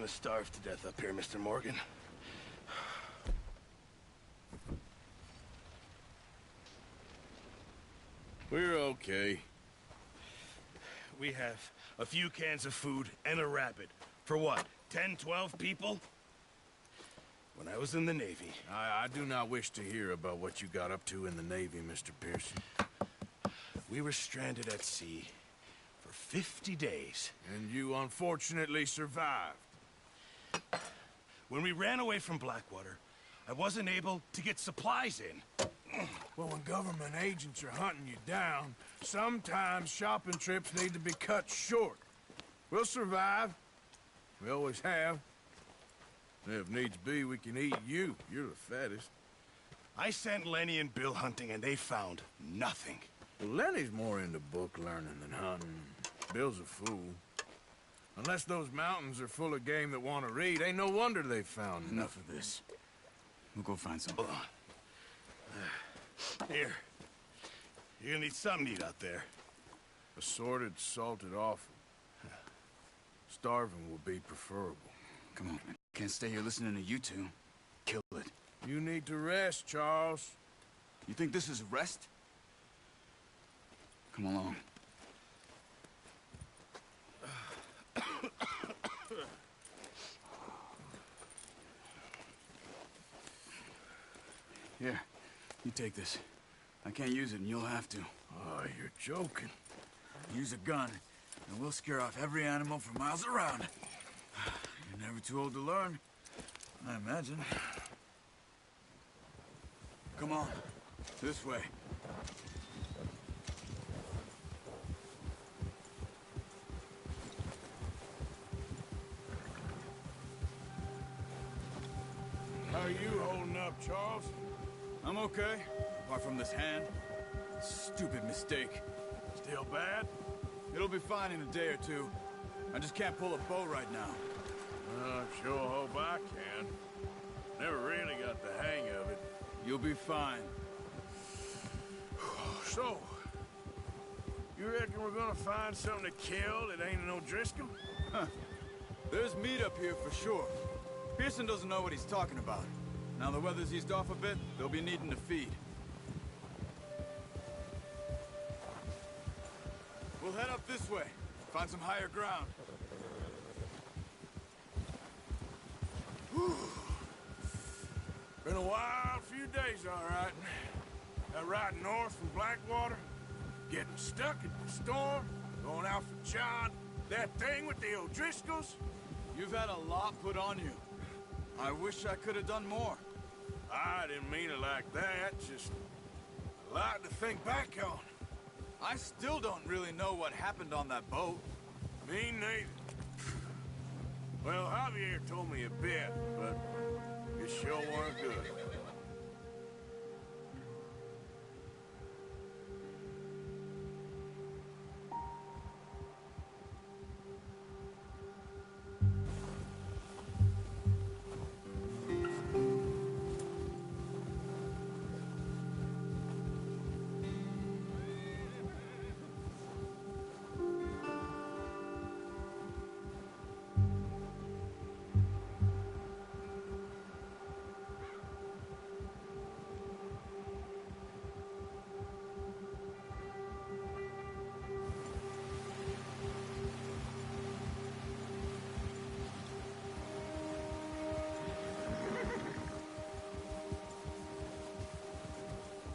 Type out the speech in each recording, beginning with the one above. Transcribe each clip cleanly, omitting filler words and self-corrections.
gonna starve to death up here, Mr. Morgan. We're okay. We have a few cans of food and a rabbit. For what, 10, 12 people? When I was in the Navy... I do not wish to hear about what you got up to in the Navy, Mr. Pearson. We were stranded at sea for 50 days. And you unfortunately survived. When we ran away from Blackwater, I wasn't able to get supplies in. Well, when government agents are hunting you down, sometimes shopping trips need to be cut short. We'll survive. We always have. If needs be, we can eat you. You're the fattest. I sent Lenny and Bill hunting, and they found nothing. Well, Lenny's more into book learning than hunting. Bill's a fool. Unless those mountains are full of game that want to read, ain't no wonder they found nothing. Enough of this. We'll go find some. Hold on. Here. You're gonna need something to eat out there. Assorted, salted offal. Starving will be preferable. Come on, man. Can't stay here listening to you two. Kill it. You need to rest, Charles. You think this is rest? Come along. Here, you take this. I can't use it, and you'll have to. Oh, you're joking. Use a gun, and we'll scare off every animal for miles around. You're never too old to learn, I imagine. Come on, this way. How are you holding up, Charles? I'm okay, apart from this hand. Stupid mistake. Still bad? It'll be fine in a day or two. I just can't pull a bow right now. I sure hope I can. Never really got the hang of it. You'll be fine. So, you reckon we're gonna find something to kill that ain't no Driscoll? Huh. There's meat up here for sure. Pearson doesn't know what he's talking about. Now the weather's eased off a bit, they'll be needing to feed. We'll head up this way, find some higher ground. Whew. Been a wild few days, all right. That ride north from Blackwater, getting stuck in the storm, going out for John, that thing with the O'Driscolls. You've had a lot put on you. I wish I could have done more. I didn't mean it like that, just a lot to think back on. I still don't really know what happened on that boat. Me neither. Well, Javier told me a bit, but it sure weren't good.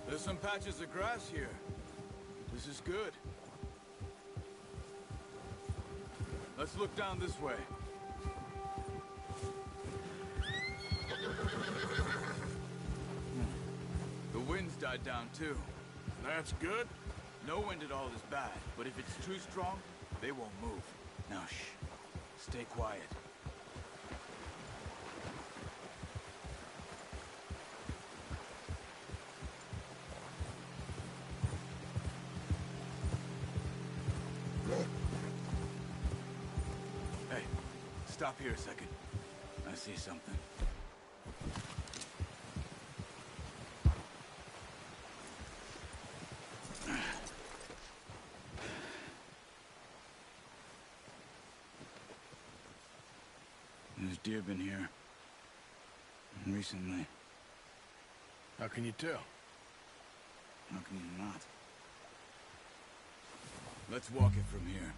There's some patches of grass here. This is good. Let's look down this way. The wind's died down too. That's good. No wind at all is bad, but if it's too strong, they won't move. Now shh. Stay quiet. Hey, stop here a second. I see something. deer been here. Recently. How can you tell? How can you not? Let's walk it from here.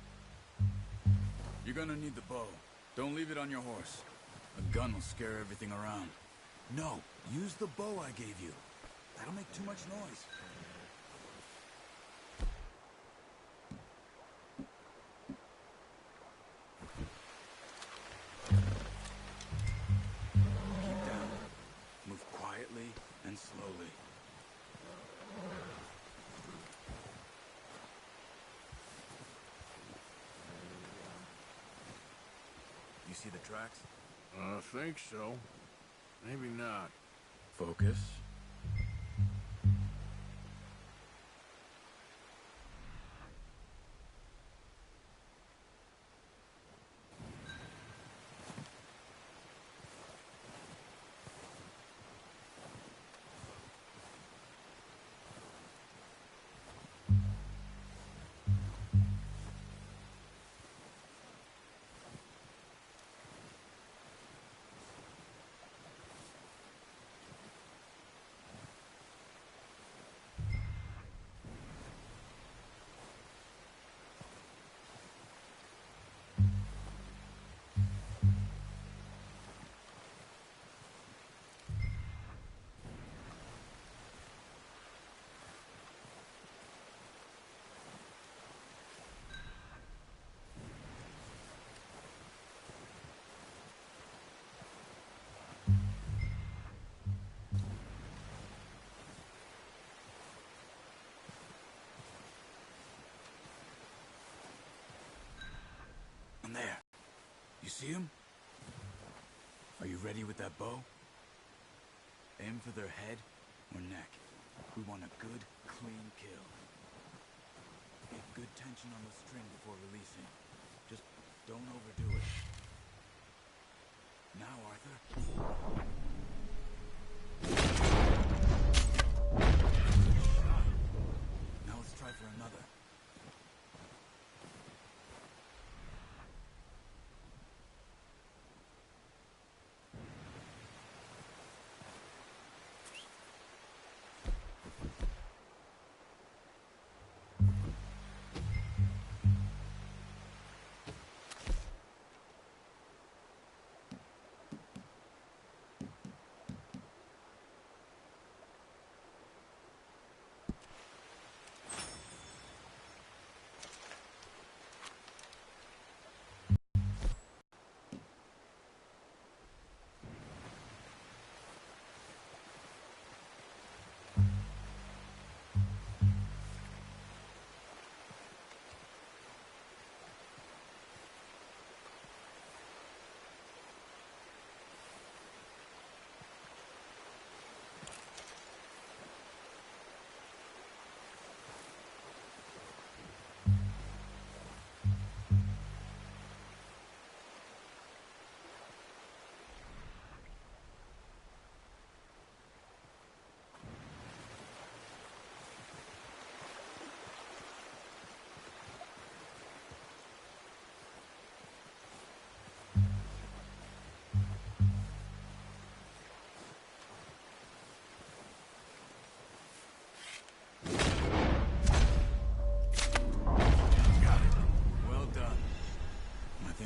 You're gonna need the bow. Don't leave it on your horse. A gun will scare everything around. No, use the bow I gave you. That'll make too much noise. Keep down. Move quietly and slowly. You see the tracks? I think so. Maybe not. Focus. There. You see him? Are you ready with that bow? Aim for their head or neck. We want a good, clean kill. Get good tension on the string before releasing. Just don't overdo it. Now, Arthur. Good shot. Now let's try for another.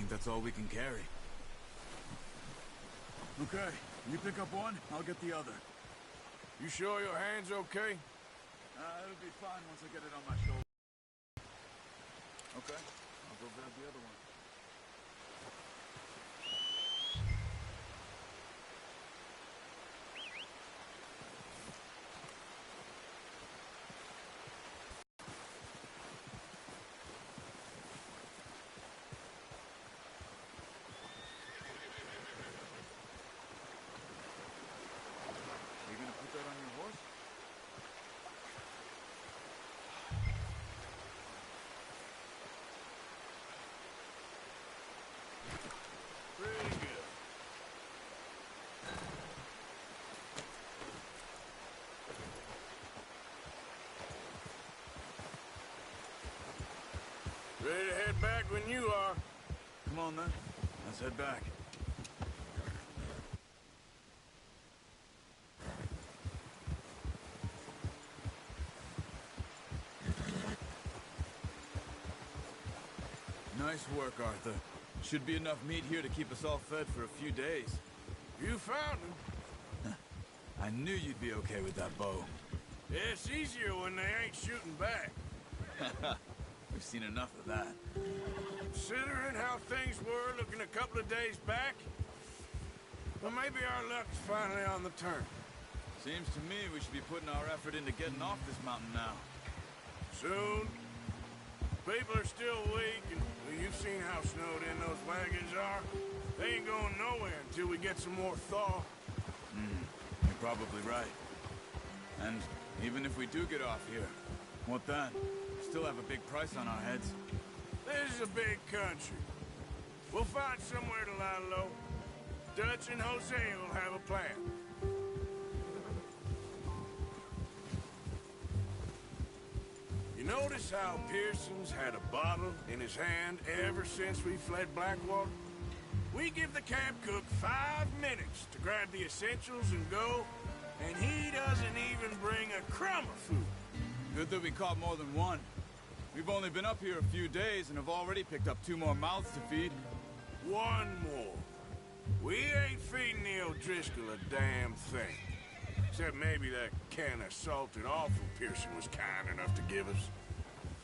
That's all we can carry. Okay, you pick up one, I'll get the other. You sure your hand's okay? It'll be fine once I get it on my shoulder. Okay, I'll go grab the other one. You gonna put that on your horse? Pretty good. Ready to head back when you are. Come on then, let's head back. Nice work, Arthur. Should be enough meat here to keep us all fed for a few days. You found him. I knew you'd be okay with that bow. Yeah, it's easier when they ain't shooting back. We've seen enough of that. Considering how things were looking a couple of days back, well, maybe our luck's finally on the turn. Seems to me we should be putting our effort into getting off this mountain now. Soon. People are still weak, and well, you've seen how snowed in those wagons are. They ain't going nowhere until we get some more thaw. You're probably right. And even if we do get off here, what then? Still have a big price on our heads. This is a big country. We'll find somewhere to lie low. Dutch and Jose will have a plan. You notice how Pearson's had a bottle in his hand ever since we fled Blackwater? We give the camp cook 5 minutes to grab the essentials and go, and he doesn't even bring a crumb of food. Good that we caught more than one. We've only been up here a few days and have already picked up 2 more mouths to feed. 1 more. We ain't feeding the O'Driscoll a damn thing. Except maybe that can of salted offal Pearson was kind enough to give us.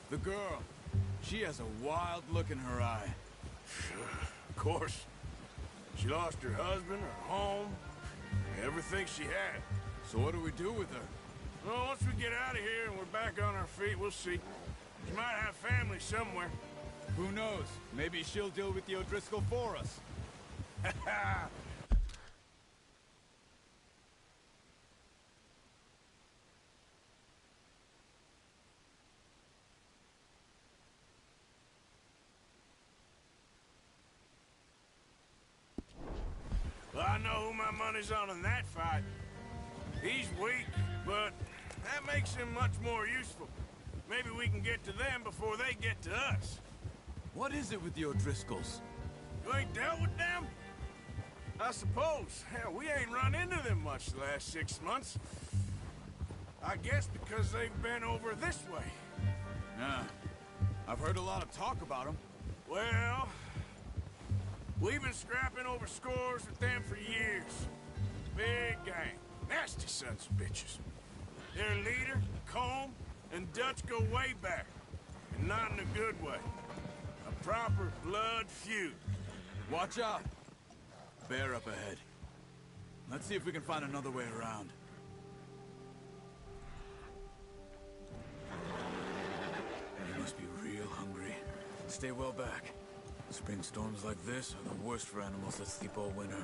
The girl, she has a wild look in her eye. Of course. She lost her husband, her home, everything she had. So what do we do with her? Well, once we get out of here and we're back on our feet, we'll see. She might have family somewhere. Who knows? Maybe she'll deal with the O'Driscoll for us. Well, I know who my money's on in that fight. He's weak, but that makes him much more useful. Maybe we can get to them before they get to us. What is it with the O'Driscolls? You ain't dealt with them? I suppose. Hell, we ain't run into them much the last 6 months. I guess because they've been over this way. Yeah. I've heard a lot of talk about them. Well, we've been scrapping over scores with them for years. Big gang. Nasty sons of bitches. Their leader, Combe, and Dutch go way back. And not in a good way. A proper blood feud. Watch out! Bear up ahead. Let's see if we can find another way around. You must be real hungry. Stay well back. Spring storms like this are the worst for animals that sleep all winter.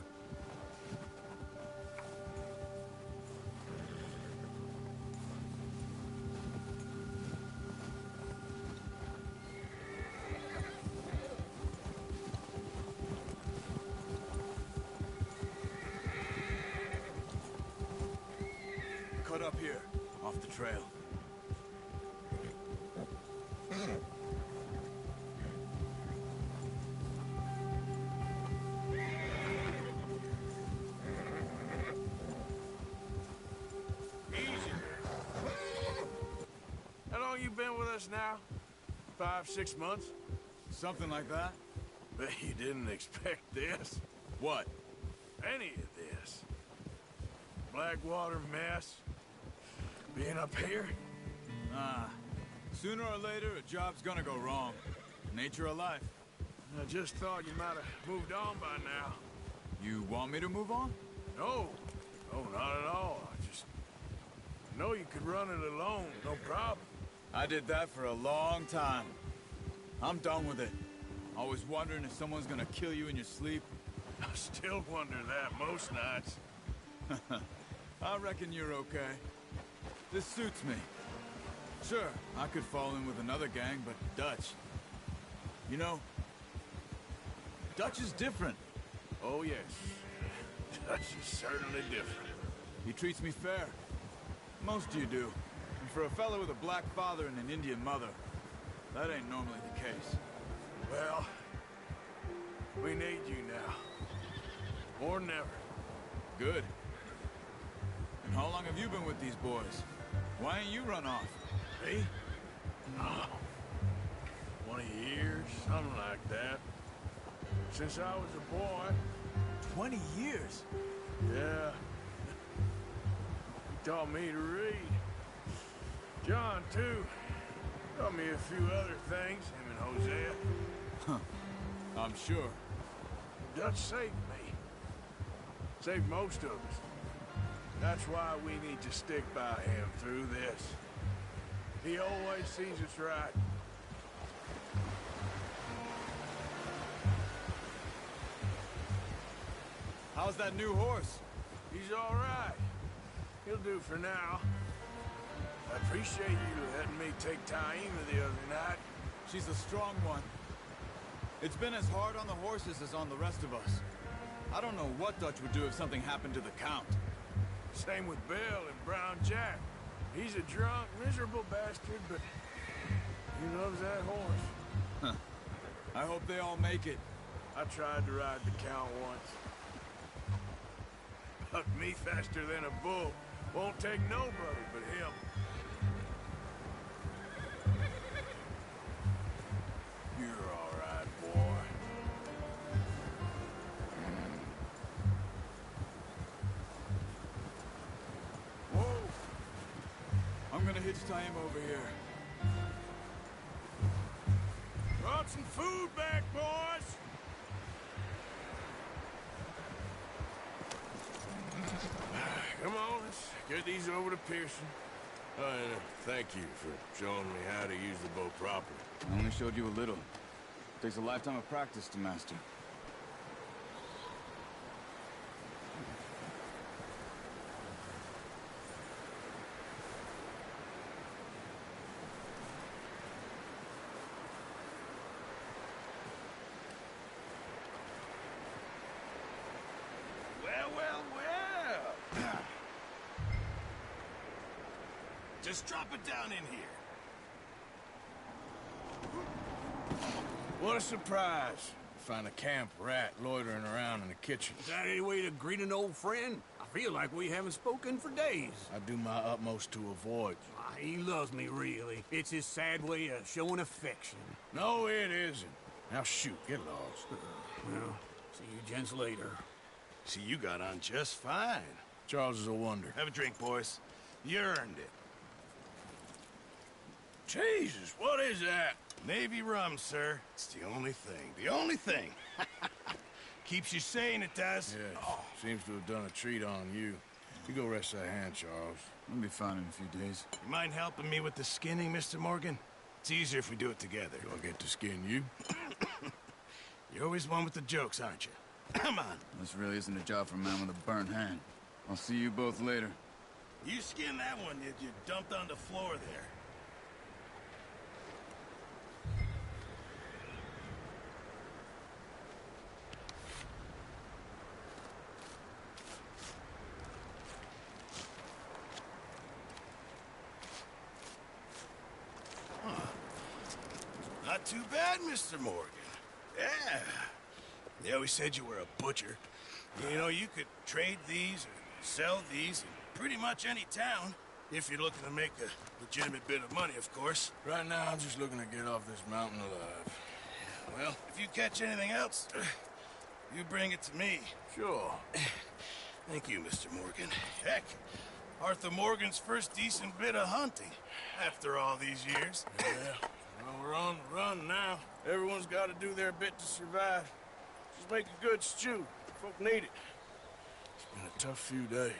Cut up here, off the trail. How long you been with us now? 5, 6 months? Something like that? Bet you didn't expect this. What? Any of this. Blackwater mess. Being up here. Sooner or later, a job's gonna go wrong. Nature of life. I just thought you might have moved on by now. You want me to move on? No. No, not at all. I just know you could run it alone, no problem. I did that for a long time. I'm done with it. Always wondering if someone's gonna kill you in your sleep. I still wonder that most nights. I reckon you're okay. This suits me. Sure, I could fall in with another gang, but Dutch... You know, Dutch is different. Oh, yes. Dutch is certainly different. He treats me fair. Most of you do. And for a fellow with a black father and an Indian mother, that ain't normally the case. Well, we need you now. More than ever. Good. And how long have you been with these boys? Why ain't you run off? Me? Oh, 20 years. Something like that. Since I was a boy. 20 years? Yeah. He taught me to read. John, too. Taught me a few other things, him and Hosea. Huh. I'm sure. Dutch saved me. Saved most of us. That's why we need to stick by him through this. He always sees us right. How's that new horse? He's all right. He'll do for now. I appreciate you letting me take Taima the other night. She's a strong one. It's been as hard on the horses as on the rest of us. I don't know what Dutch would do if something happened to the Count. Same with Bill and Brown Jack. He's a drunk, miserable bastard, but he loves that horse. Huh. I hope they all make it. I tried to ride the Count once. Bucked me faster than a bull. Won't take nobody but him. You're all right, boy. Whoa! I'm gonna hitch Taima over here. Brought some food back, boys! Come on, let's get these over to Pearson. And thank you for showing me how to use the bow properly. I only showed you a little. Takes a lifetime of practice to master. Well, well, well. Just drop it down in here. What a surprise. Find a camp rat loitering around in the kitchen. Is that any way to greet an old friend? I feel like we haven't spoken for days. I do my utmost to avoid you. He loves me, really. It's his sad way of showing affection. No, it isn't. Now shoot, get lost. Well, see you gents later. See, you got on just fine. Charles is a wonder. Have a drink, boys. You earned it. Jesus, what is that? Navy rum, sir. It's the only thing. The only thing. Keeps you sane, it does. Yes, seems to have done a treat on you. You go rest that hand, Charles. I'll be fine in a few days. You mind helping me with the skinning, Mr. Morgan? It's easier if we do it together. Do I get to skin you? You're always one with the jokes, aren't you? Come on. This really isn't a job for a man with a burnt hand. I'll see you both later. You skin that one that you dumped on the floor there. Not too bad, Mr. Morgan. Yeah. They always said you were a butcher. You know, you could trade these or sell these in pretty much any town. If you're looking to make a legitimate bit of money, of course. Right now, I'm just looking to get off this mountain alive. Well, if you catch anything else, you bring it to me. Sure. Thank you, Mr. Morgan. Heck, Arthur Morgan's first decent bit of hunting after all these years. Yeah. Well, we're on the run now. Everyone's got to do their bit to survive. Just make a good stew. Folk need it. It's been a tough few days.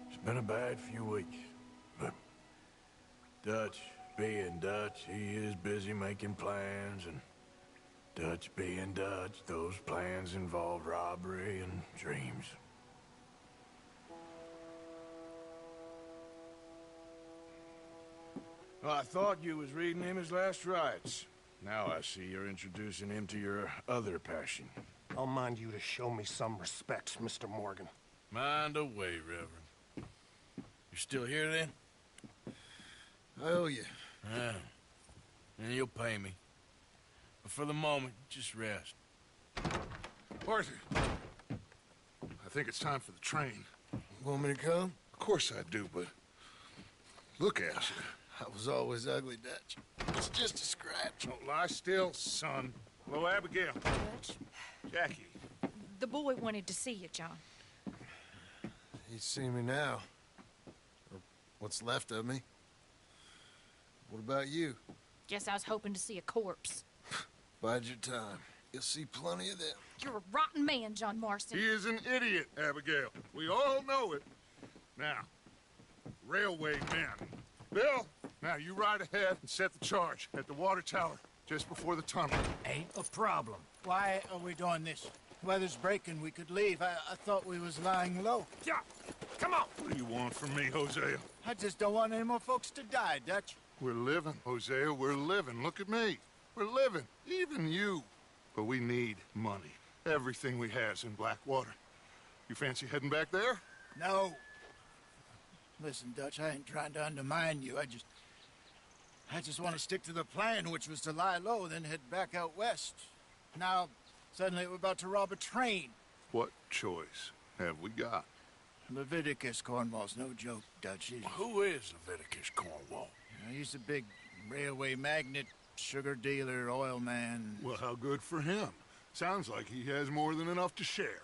It's been a bad few weeks, but Dutch being Dutch, he is busy making plans, and Dutch being Dutch, those plans involve robbery and dreams. Well, I thought you was reading him his last rites. Now I see you're introducing him to your other passion. I'll mind you to show me some respect, Mr. Morgan. Mind away, Reverend. You still here, then? I owe you. Yeah. And you'll pay me. But for the moment, just rest. Arthur, I think it's time for the train. Want me to come? Of course I do, but look at you. I was always ugly, Dutch. It's just a scratch. Don't lie still, son. Hello, Abigail. Dutch, Jackie. the boy wanted to see you, John. He's seen me now. Or what's left of me. What about you? Guess I was hoping to see a corpse. Bide your time. You'll see plenty of them. You're a rotten man, John Marston. He is an idiot, Abigail. We all know it. Now, railway men. Bill, now you ride ahead and set the charge at the water tower just before the tunnel. Ain't a problem. Why are we doing this? Weather's breaking. We could leave. I thought we was lying low. Yeah, come on. What do you want from me, Hosea? I just don't want any more folks to die, Dutch. We're living, Hosea. We're living. Look at me. We're living. Even you. But we need money. Everything we has in Blackwater. You fancy heading back there? No. Listen, Dutch, I ain't trying to undermine you. I just want to stick to the plan, which was to lie low, then head back out west. Now, suddenly we're about to rob a train. What choice have we got? Leviticus Cornwall's no joke, Dutch. Who is Leviticus Cornwall? He's a big railway magnate, sugar dealer, oil man. Well, how good for him. Sounds like he has more than enough to share.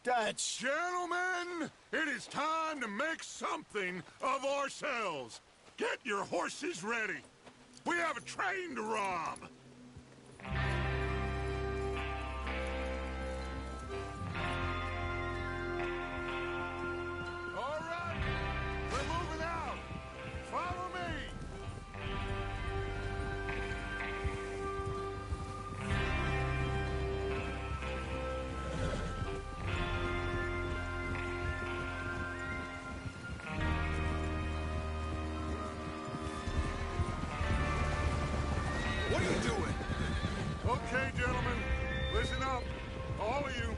Dutch! Gentlemen, it is time to make something of ourselves. Get your horses ready. We have a train to rob. All right, we're moving out. Follow me. What are you doing? Okay, gentlemen, listen up, all of you.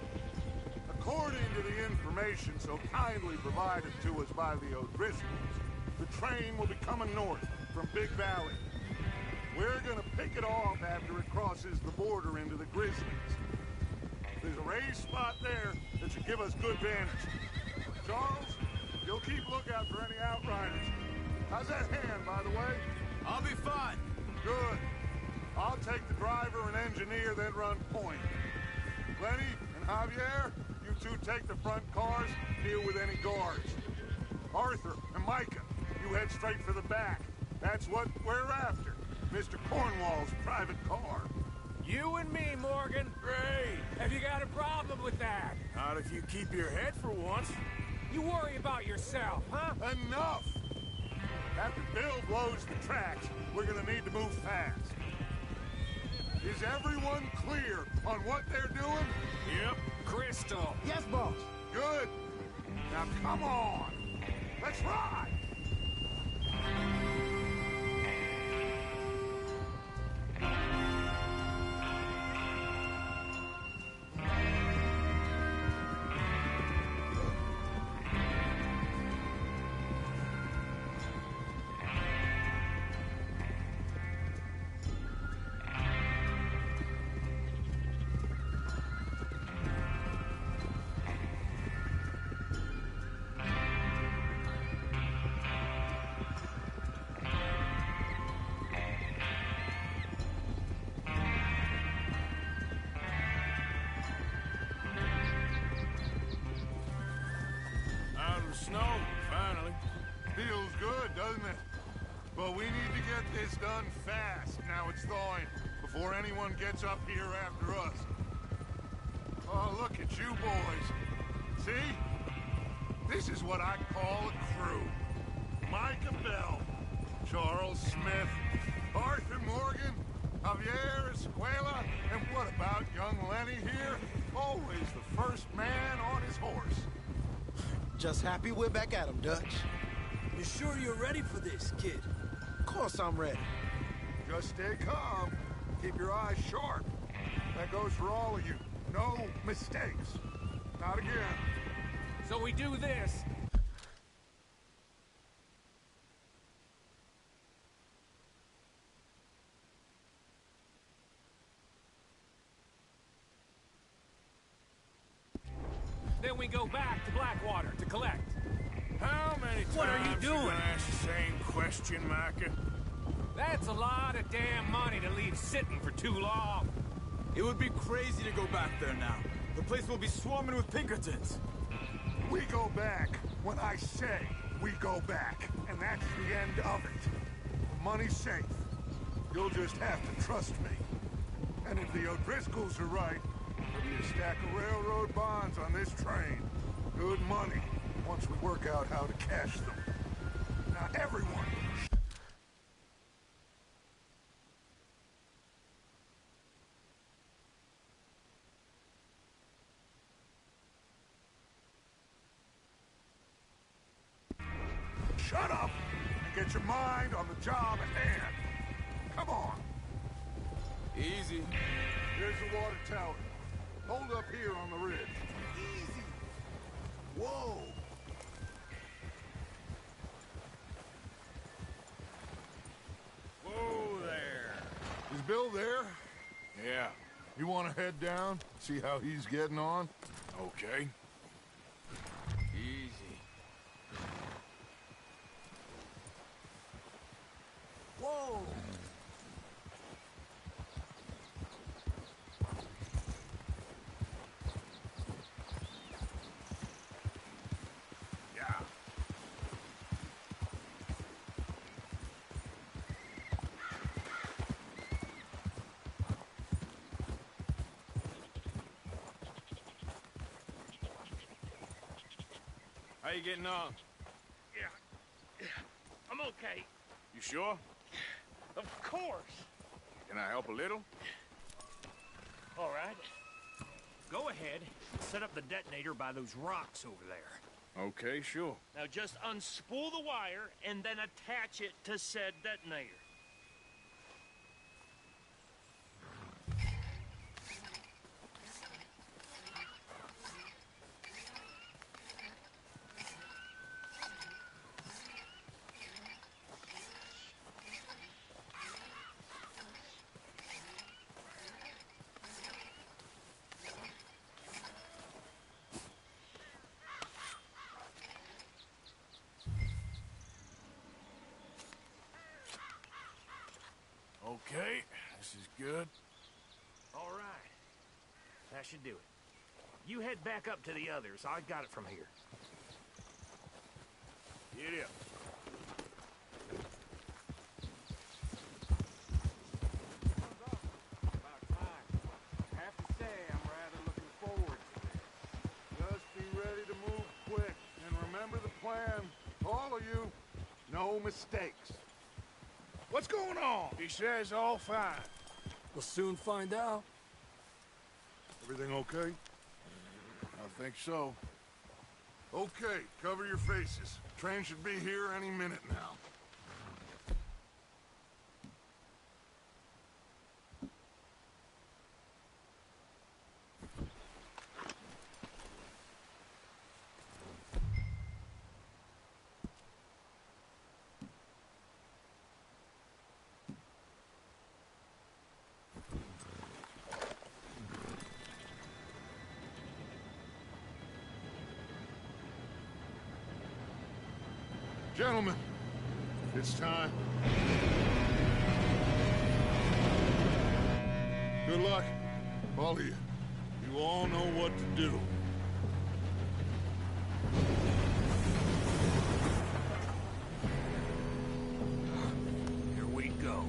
According to the information so kindly provided to us by the O'Driscolls, the train will be coming north from Big Valley. We're gonna pick it off after it crosses the border into the Grizzlies. There's a raised spot there that should give us good vantage. Charles, you'll keep lookout for any outriders. How's that hand, by the way? I'll be fine. Good. I'll take the driver and engineer, then run point. Lenny and Javier, you two take the front cars, deal with any guards. Arthur and Micah, you head straight for the back. That's what we're after. Mr. Cornwall's private car. You and me, Morgan. Great. Have you got a problem with that? Not if you keep your head for once. You worry about yourself, huh? Enough! After Bill blows the tracks, we're gonna need to move fast. Is everyone clear on what they're doing? Yep. Crystal. Yes, boss. Good. Now come on. Let's ride. Out of the snow, finally. Feels good, doesn't it? But we need to get this done fast. Now it's thawing, before anyone gets up here after us. Oh, look at you boys. See? This is what I call a crew. Micah Bell, Charles Smith, Arthur Morgan, Javier Escuela, and what about young Lenny here? Always the first man on his horse. Just happy we're back at him, Dutch. You sure you're ready for this, kid? Of course I'm ready. Just stay calm. keep your eyes sharp. That goes for all of you. No mistakes. Not again. So we do this. Then we go back to Blackwater to collect. How many times What are you doing? gonna ask the same question, Micah? That's a lot of damn money to leave sitting for too long. It would be crazy to go back there now. The place will be swarming with Pinkertons. We go back when I say we go back. And that's the end of it. The money's safe. You'll just have to trust me. And if the O'Driscolls are right, there'll be a stack of railroad bonds on this train. Good money, once we work out how to cash them. Now everyone, shut up and get your mind on the job at hand. Come on. Easy. Here's the water tower. Hold up here on the ridge. Easy. Whoa. Whoa there. Is Bill there? Yeah, You want to head down? See how he's getting on? okay. Easy. Whoa! Yeah. How you getting on? Yeah. I'm okay. You sure? Of course. Can I help a little? All right. Go ahead and set up the detonator by those rocks over there. Okay, sure. Now just unspool the wire and then attach it to said detonator. Okay, this is good. All right. That should do it. You head back up to the others. I got it from here. Get up. About time. I have to say, I'm rather looking forward to this. Just be ready to move quick. And remember the plan. All of you, no mistakes. What's going on? He says all fine. We'll soon find out. Everything okay? I think so. Okay, cover your faces. Train should be here any minute now. Gentlemen, it's time. Good luck, all of you. You all know what to do. Here we go.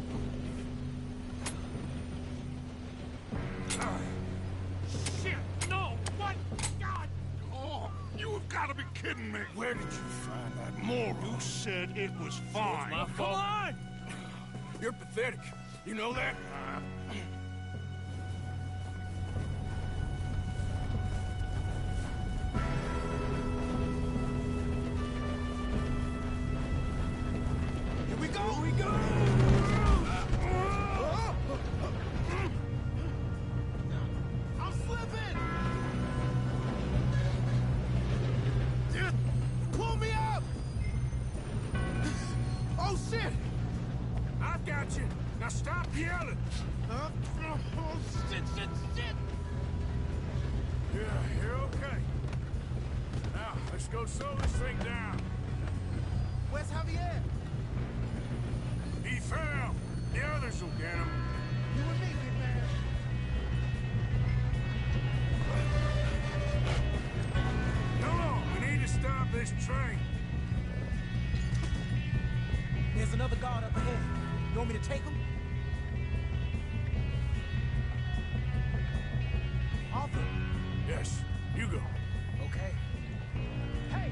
Shit! No! What? God! Oh, you have got to be kidding me. Where did you find that moron? You said it was fine. My Come fault. on! You're pathetic. You know that? Here we go! Here we go! go slow this thing down. Where's Javier? He fell. The others will get him. You and me, big man. Come on, we need to stop this train. There's another guard up ahead. You want me to take him? Arthur. Yes, you go. Okay. Hey!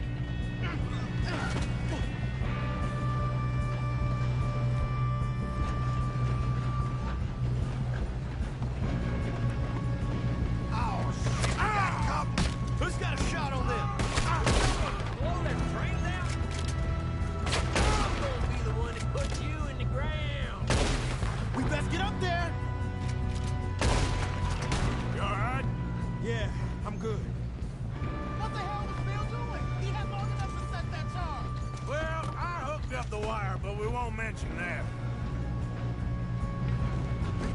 Who's got a shot on them? Blow that train down? I'm gonna be the one that puts you in the ground. We best get up there! You all right? Yeah, I'm good. What the hell was Bill doing? He had long enough to set that charge. Well, I hooked up the wire, but we won't mention that.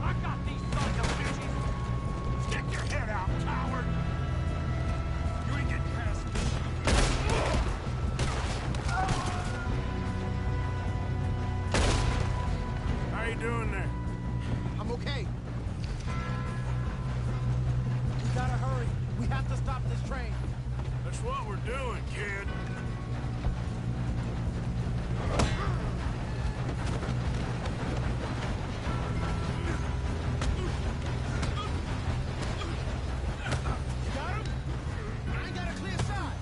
I got these sons of bitches. Stick your head out, coward. You ain't getting past me. How you doing there? I'm okay. We gotta hurry. We have to stop this train. That's what we're doing, kid. You got him? I ain't got a clear shot.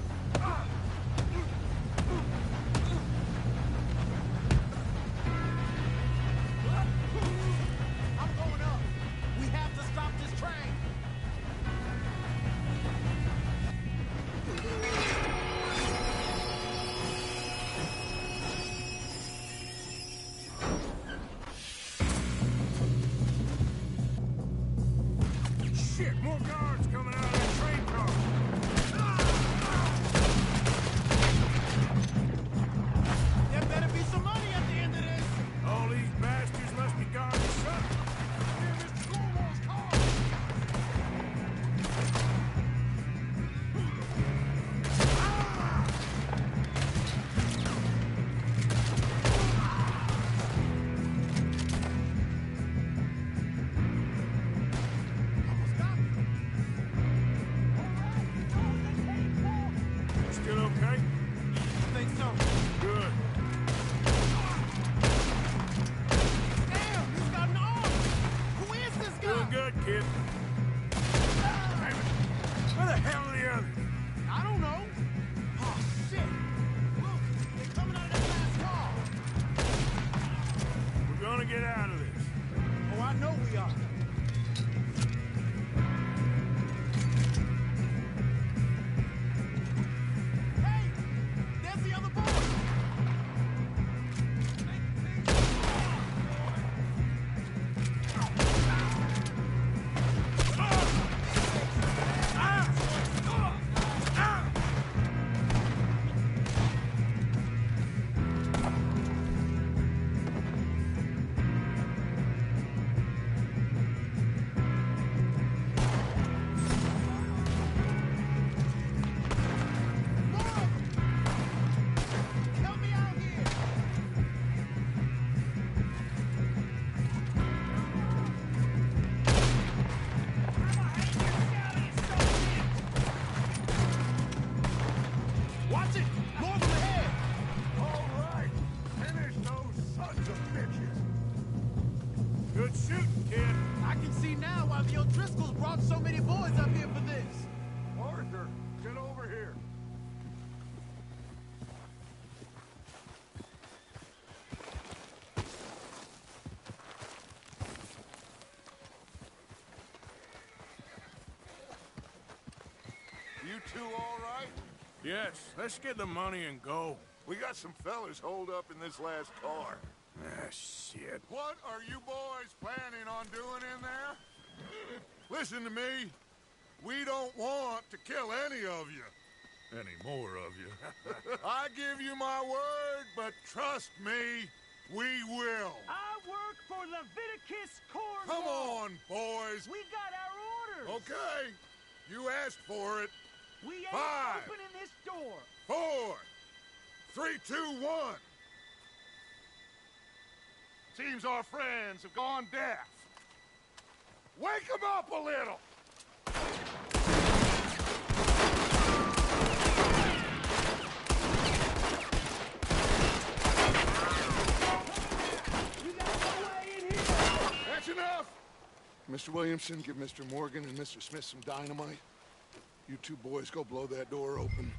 I'm going up. We have to stop this train. Shit, more guards coming out of that train car. There better be some money at the end of this. All these bastards must be guarding something. Damn, it's Scoreboard's car. Almost got me. Still okay? I think so. Good. Damn, he's got an arm. Who is this guy? Doing good, kid. Where the hell are the others? I don't know. Oh, shit. Look, they're coming out of that last car. We're gonna get out of this. Oh, I know we are. Hey, there's the other boy. Help me out here. Watch it! More from ahead! All right. Finish those sons of bitches. Good shooting, kid. I can see now why the O'Driscolls brought so many boys up here for this. Arthur, get over here. You two all right? Yes, let's get the money and go. We got some fellas holed up in this last car. Ah, shit. What are you boys planning on doing in there? Listen to me. We don't want to kill any of you. Any more of you. I give you my word, but trust me, we will. I work for Leviticus Corps. Come on, boys. We got our orders. Okay. You asked for it. We ain't 5, opening this door. 4, 3, 2, 1. Seems our friends have gone deaf. Wake them up a little! That's enough! Mr. Williamson, give Mr. Morgan and Mr. Smith some dynamite. You two boys go blow that door open.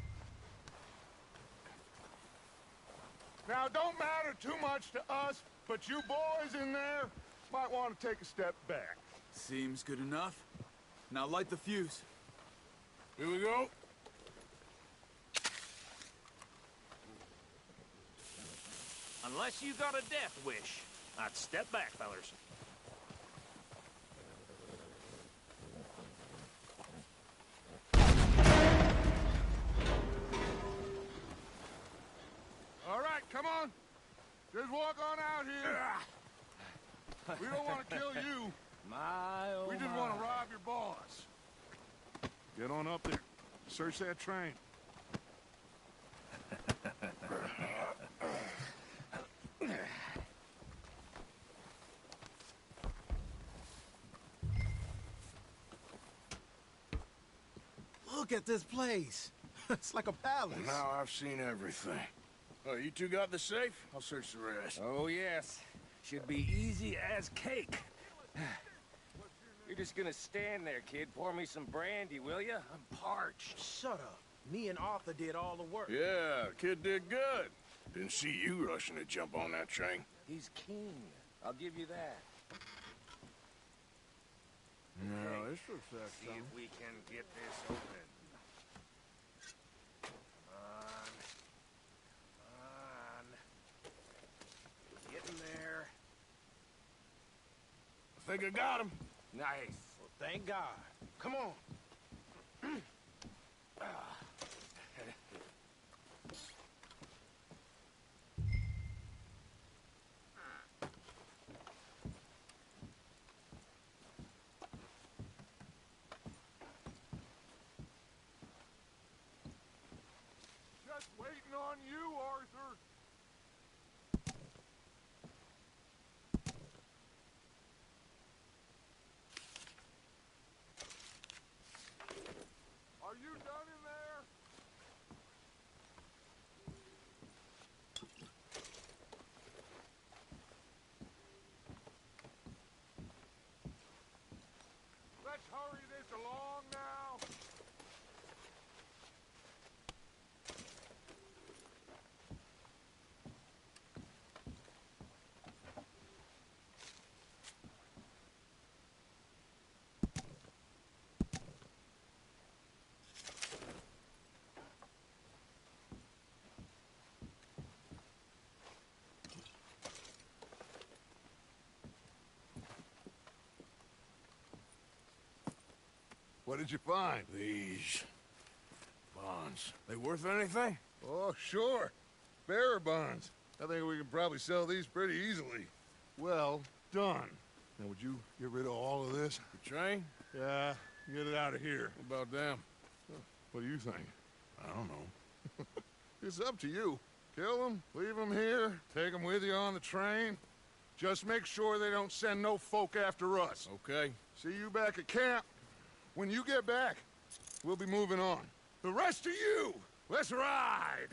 Now, it don't matter too much to us, but you boys in there might want to take a step back. Seems good enough. Now light the fuse. Here we go. Unless you got a death wish, I'd step back, fellers. All right, come on. Just walk on out here. We don't want to kill you. We just want to rob your boss. Get on up there. Search that train. Look at this place. It's like a palace. Now I've seen everything. Oh, you two got the safe? I'll search the rest. Oh, yes. Should be easy as cake. You're just gonna stand there, kid. Pour me some brandy, will ya? I'm parched. Shut up. Me and Arthur did all the work. Yeah, the kid did good. Didn't see you rushing to jump on that train. He's king. I'll give you that. No, this looks like See if we can get this open. Getting there. I think I got him. Nice. Well, thank God. Come on. Just waiting on you, Arthur. Are you done in there? Let's hurry this along now. What did you find? These bonds. They worth anything? Oh, sure. Bearer bonds. I think we can probably sell these pretty easily. Well done. Now, would you get rid of all of this? The train? Yeah, get it out of here. What about them? What do you think? I don't know. It's up to you. Kill them, leave them here, take them with you on the train. Just make sure they don't send no folk after us. Okay. See you back at camp. When you get back, we'll be moving on. The rest of you, let's ride!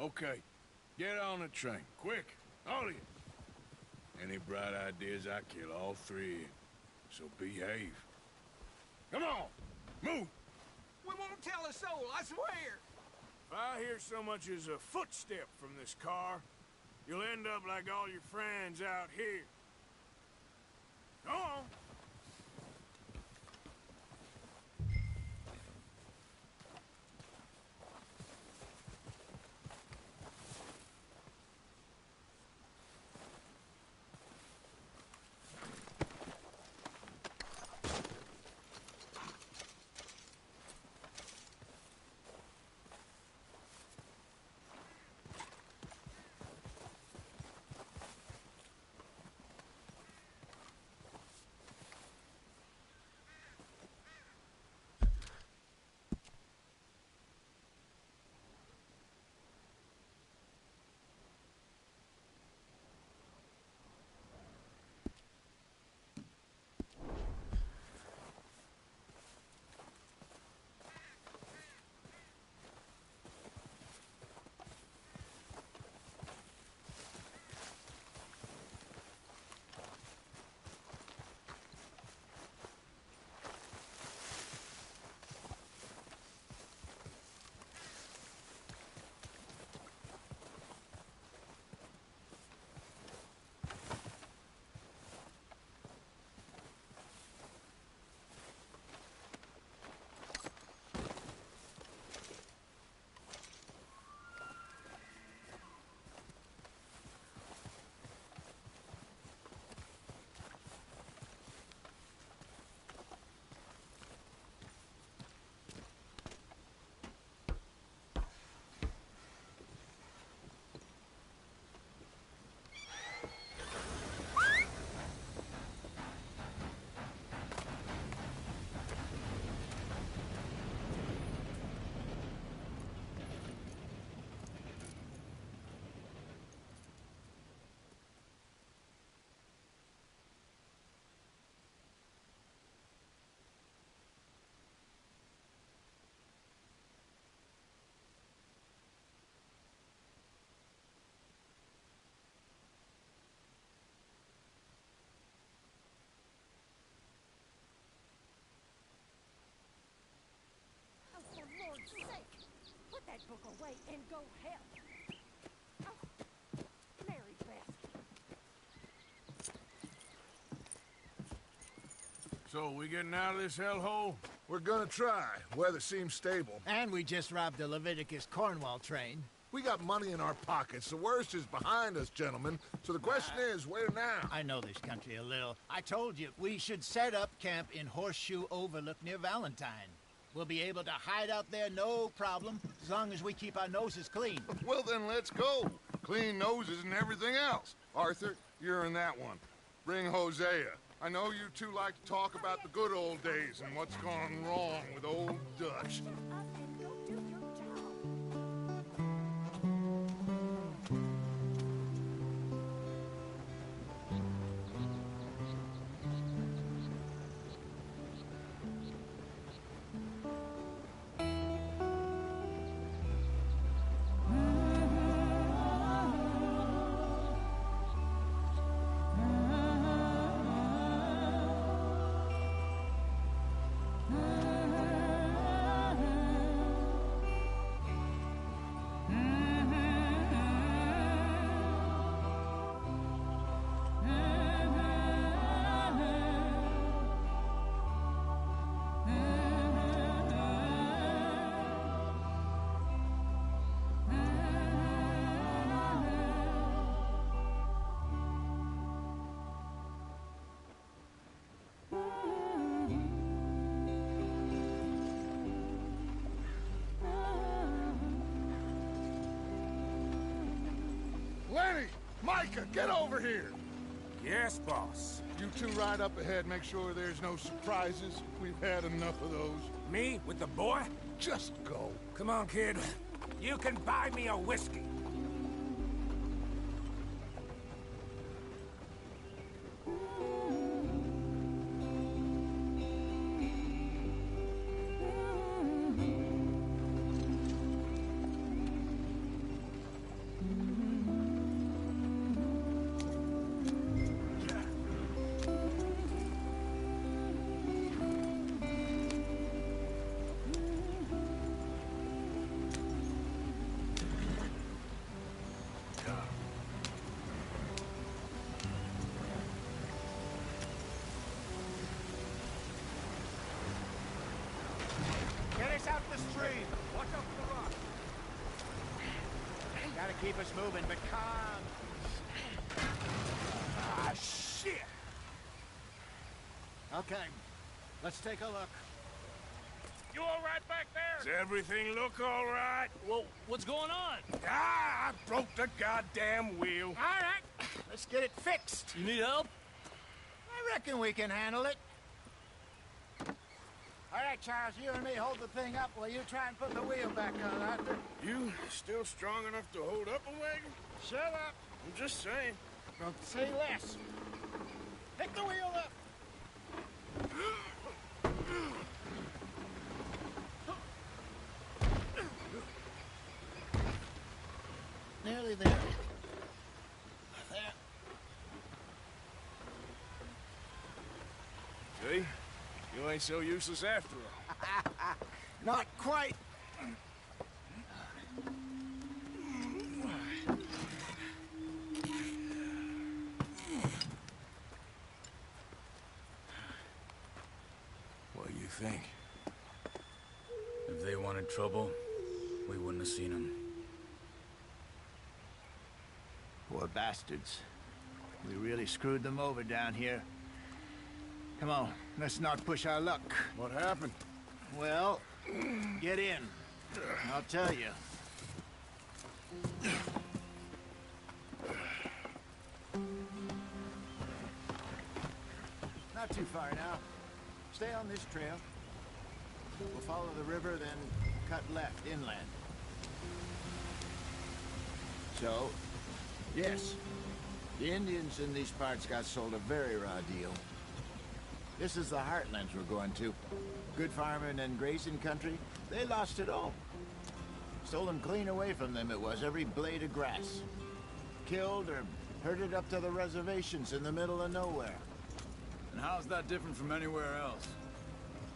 Okay. Get on the train. Quick. All of you. Any bright ideas, I kill all three of you. So behave. Come on! Move! We won't tell a soul, I swear. If I hear so much as a footstep from this car, you'll end up like all your friends out here. Go on! book away and go help. Oh, Mary Beth. So, we getting out of this hellhole? We're gonna try. Weather seems stable. And we just robbed the Leviticus Cornwall train. We got money in our pockets. The worst is behind us, gentlemen. So the question is, where now? I know this country a little. I told you, we should set up camp in Horseshoe Overlook near Valentine. We'll be able to hide out there, no problem, as long as we keep our noses clean. Well, then let's go. Clean noses and everything else. Arthur, you're in that one. Bring Hosea. I know you two like to talk about the good old days and what's gone wrong with old Dutch. Up and go do your job. Lenny! Micah, get over here! Yes, boss. You two ride up ahead, make sure there's no surprises. We've had enough of those. Me with the boy? Just go. Come on, kid. You can buy me a whiskey. Get us out the stream. Watch out for the rock. Gotta keep us moving, but calm. Ah, shit! Okay, let's take a look. You all right back there? Does everything look all right? Well, what's going on? Ah, I broke the goddamn wheel. All right, let's get it fixed. You need help? I reckon we can handle it. All right, Charles, you and me hold the thing up while you try and put the wheel back on, Arthur. You still strong enough to hold up a wagon? Shut up. I'm just saying. Don't say less. Pick the wheel up. Nearly there. There. See? You ain't so useless after all. Not quite. What do you think? If they wanted trouble, we wouldn't have seen them. Poor bastards. We really screwed them over down here. Come on, let's not push our luck. What happened? Well, get in. I'll tell you. Not too far now. Stay on this trail. We'll follow the river, then cut left inland. So, yes, the Indians in these parts got sold a very raw deal. This is the heartlands we're going to. Good farming and grazing country, they lost it all. Stolen clean away from them it was, every blade of grass. Killed or herded up to the reservations in the middle of nowhere. And how's that different from anywhere else?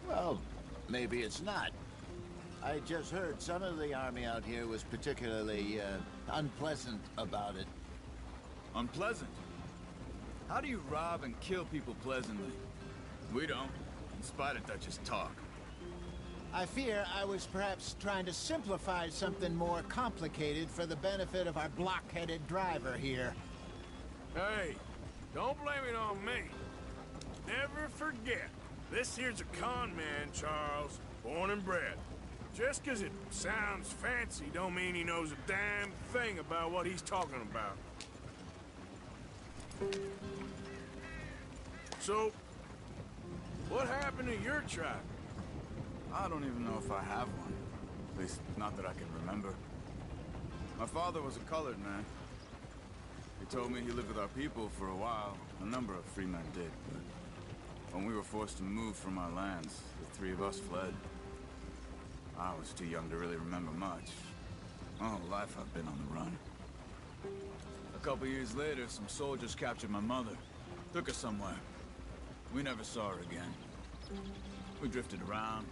Well, maybe it's not. I just heard some of the army out here was particularly, unpleasant about it. Unpleasant? How do you rob and kill people pleasantly? We don't, in spite of Dutch's talk. I fear I was perhaps trying to simplify something more complicated for the benefit of our block-headed driver here. Hey, don't blame it on me. Never forget, this here's a con man, Charles, born and bred. Just 'cause it sounds fancy don't mean he knows a damn thing about what he's talking about. So, what happened to your tribe? I don't even know if I have one. At least, not that I can remember. My father was a colored man. He told me he lived with our people for a while. A number of free men did, but when we were forced to move from our lands, the three of us fled. I was too young to really remember much. My whole life I've been on the run. A couple years later, some soldiers captured my mother. Took her somewhere. We never saw her again. We drifted around.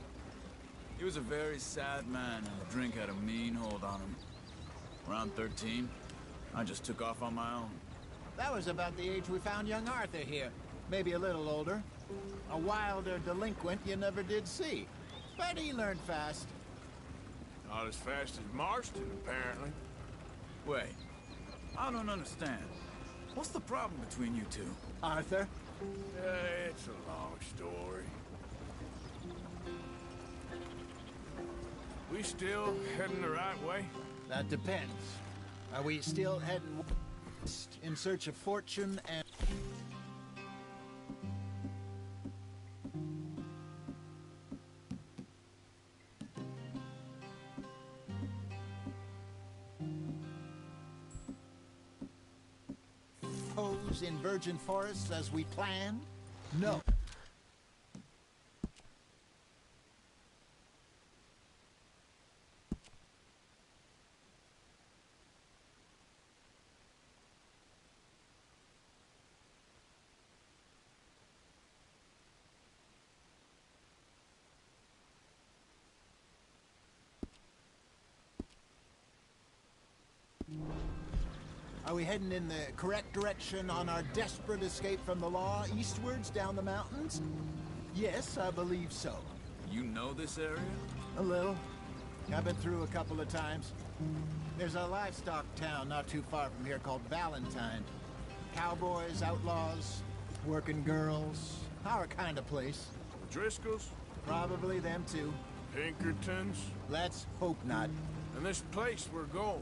He was a very sad man, and drink had a mean hold on him. Around 13, I just took off on my own. That was about the age we found young Arthur here. Maybe a little older. A wilder delinquent you never did see. But he learned fast. Not as fast as Marston, apparently. Wait, I don't understand. What's the problem between you two? Arthur? It's a long story. We still heading the right way? That depends. Are we still heading west in search of fortune and... foes in virgin forests as we planned? No. Are we heading in the correct direction on our desperate escape from the law eastwards down the mountains? Yes, I believe so. You know this area? A little. I've been through a couple of times. There's a livestock town not too far from here called Valentine. Cowboys, outlaws, working girls, our kind of place. The Driscolls? Probably them too. Pinkertons? Let's hope not. And this place we're going.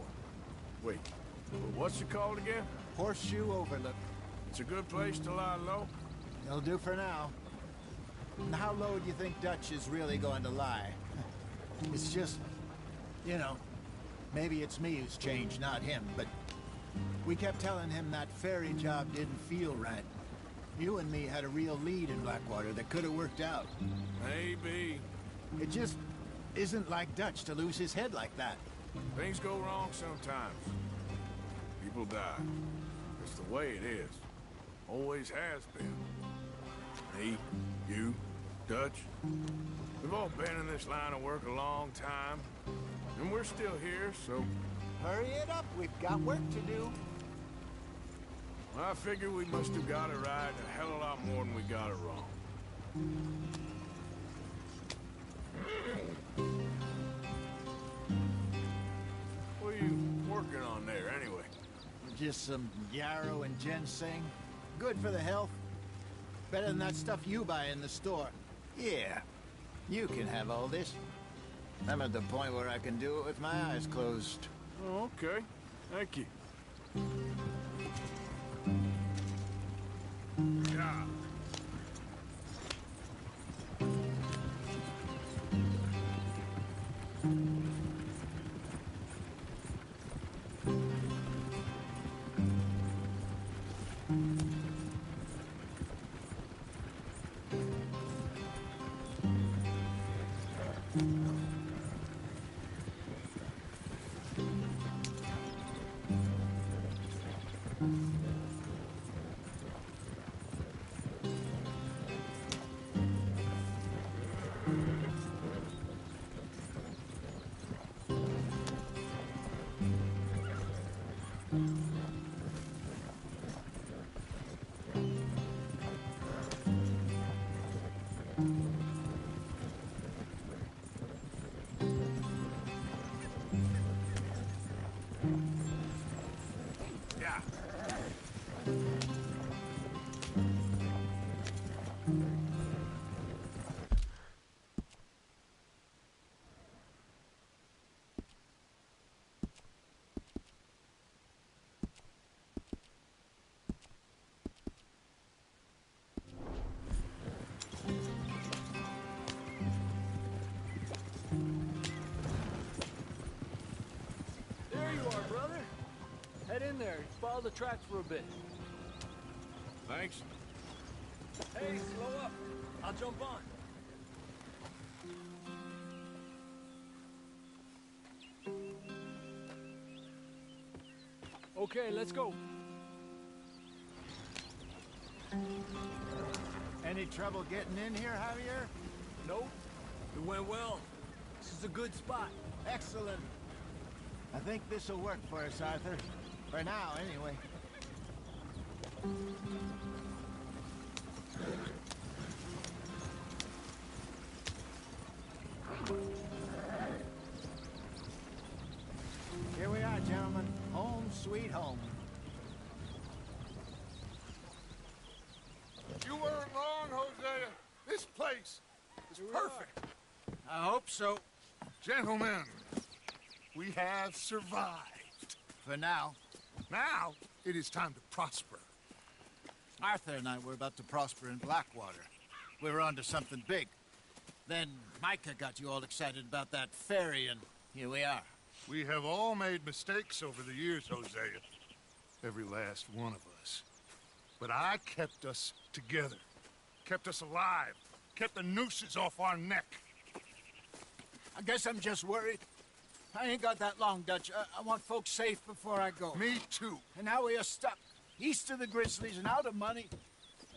Wait, what's it called again? Horseshoe Overlook. It's a good place to lie low? It'll do for now. And how low do you think Dutch is really going to lie? It's just, you know, maybe it's me who's changed, not him, but we kept telling him that ferry job didn't feel right. You and me had a real lead in Blackwater that could have worked out. Maybe. It just isn't like Dutch to lose his head like that. Things go wrong sometimes. People die. It's the way it is. Always has been. Me, you, Dutch. We've all been in this line of work a long time. And we're still here, so... Hurry it up, we've got work to do. Well, I figure we must have got it right a hell of a lot more than we got it wrong. What are you working on there, anyway? Just some yarrow and ginseng. Good for the health. Better than that stuff you buy in the store. Yeah, you can have all this. I'm at the point where I can do it with my eyes closed. Oh, okay. Thank you. Yeah. Get in there. Follow the tracks for a bit. Thanks. Hey, slow up. I'll jump on. Okay, let's go. Any trouble getting in here, Javier? Nope. It went well. This is a good spot. Excellent. I think this'll work for us, Arthur. For now, anyway. Here we are, gentlemen. Home sweet home. You weren't wrong, Hosea. This place is perfect. I hope so. Gentlemen, we have survived. For now. Now, it is time to prosper. Arthur and I were about to prosper in Blackwater. We were onto something big. Then Micah got you all excited about that ferry, and here we are. We have all made mistakes over the years, Hosea. Every last one of us. But I kept us together. Kept us alive. Kept the nooses off our neck. I guess I'm just worried. I ain't got that long, Dutch. I want folks safe before I go. Me too. And now we are stuck east of the Grizzlies and out of money.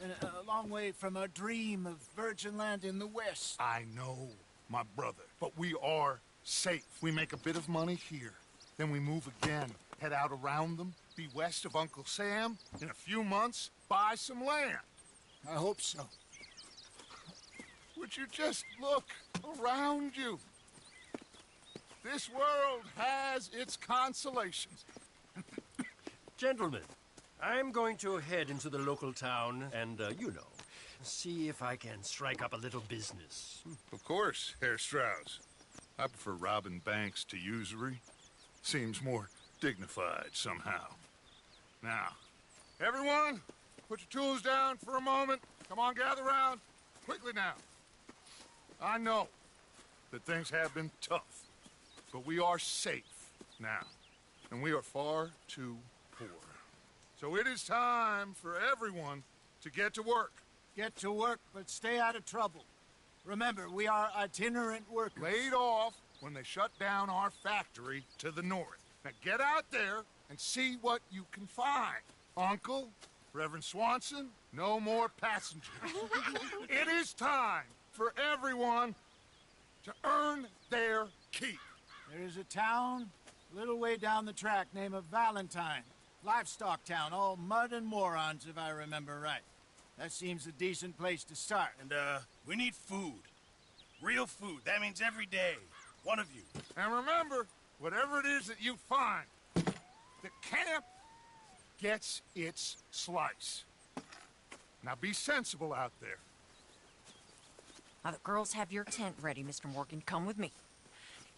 And a long way from our dream of virgin land in the west. I know, my brother. But we are safe. We make a bit of money here. Then we move again. Head out around them. Be west of Uncle Sam. In a few months, buy some land. I hope so. Would you just look around you? This world has its consolations. Gentlemen, I'm going to head into the local town and, see if I can strike up a little business. Of course, Herr Strauss. I prefer robbing banks to usury. Seems more dignified somehow. Now, everyone, put your tools down for a moment. Come on, gather round. Quickly now. I know that things have been tough, but we are safe now, and we are far too poor. So it is time for everyone to get to work. Get to work, but stay out of trouble. Remember, we are itinerant workers. Laid off when they shut down our factory to the north. Now get out there and see what you can find. Uncle, Reverend Swanson, no more passengers. It is time for everyone to earn their keep. There is a town a little way down the track named Valentine. Livestock town, all mud and morons, if I remember right. That seems a decent place to start. And, we need food. Real food. That means every day. One of you. And remember, whatever it is that you find, the camp gets its slice. Now be sensible out there. Now, the girls have your tent ready, Mr. Morgan. Come with me.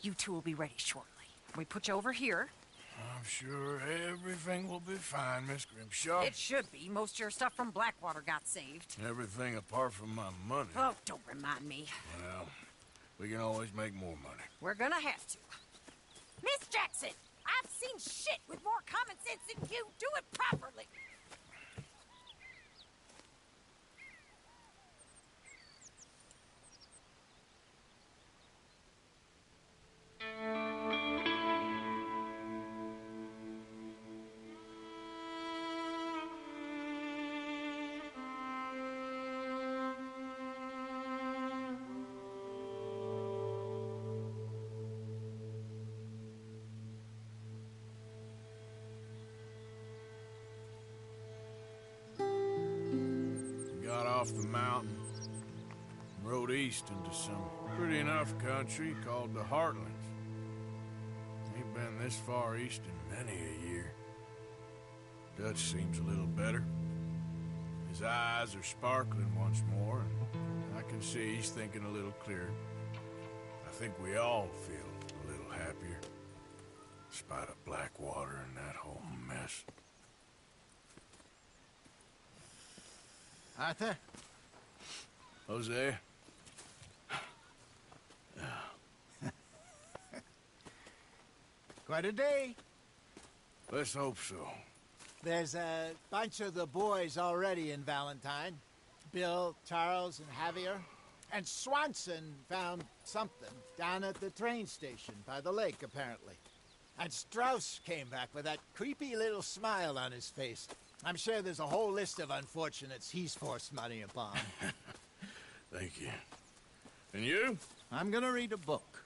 You two will be ready shortly. We put you over here. I'm sure everything will be fine, Miss Grimshaw. It should be. Most of your stuff from Blackwater got saved. Everything apart from my money. Oh, don't remind me. Well, we can always make more money. We're gonna have to. Miss Jackson, I've seen shit with more common sense than you. Do it properly. Got off the mountain, rode east into some pretty enough country called the Heartlands. Ain't been this far east in many a year. Dutch seems a little better. His eyes are sparkling once more, and I can see he's thinking a little clearer. I think we all feel a little happier, in spite of Blackwater and that whole mess. Arthur? Jose? Quite a day. Let's hope so. There's a bunch of the boys already in Valentine. Bill, Charles, and Javier. And Swanson found something down at the train station by the lake, apparently. And Strauss came back with that creepy little smile on his face. I'm sure there's a whole list of unfortunates he's forced money upon. Thank you. And you? I'm gonna read a book.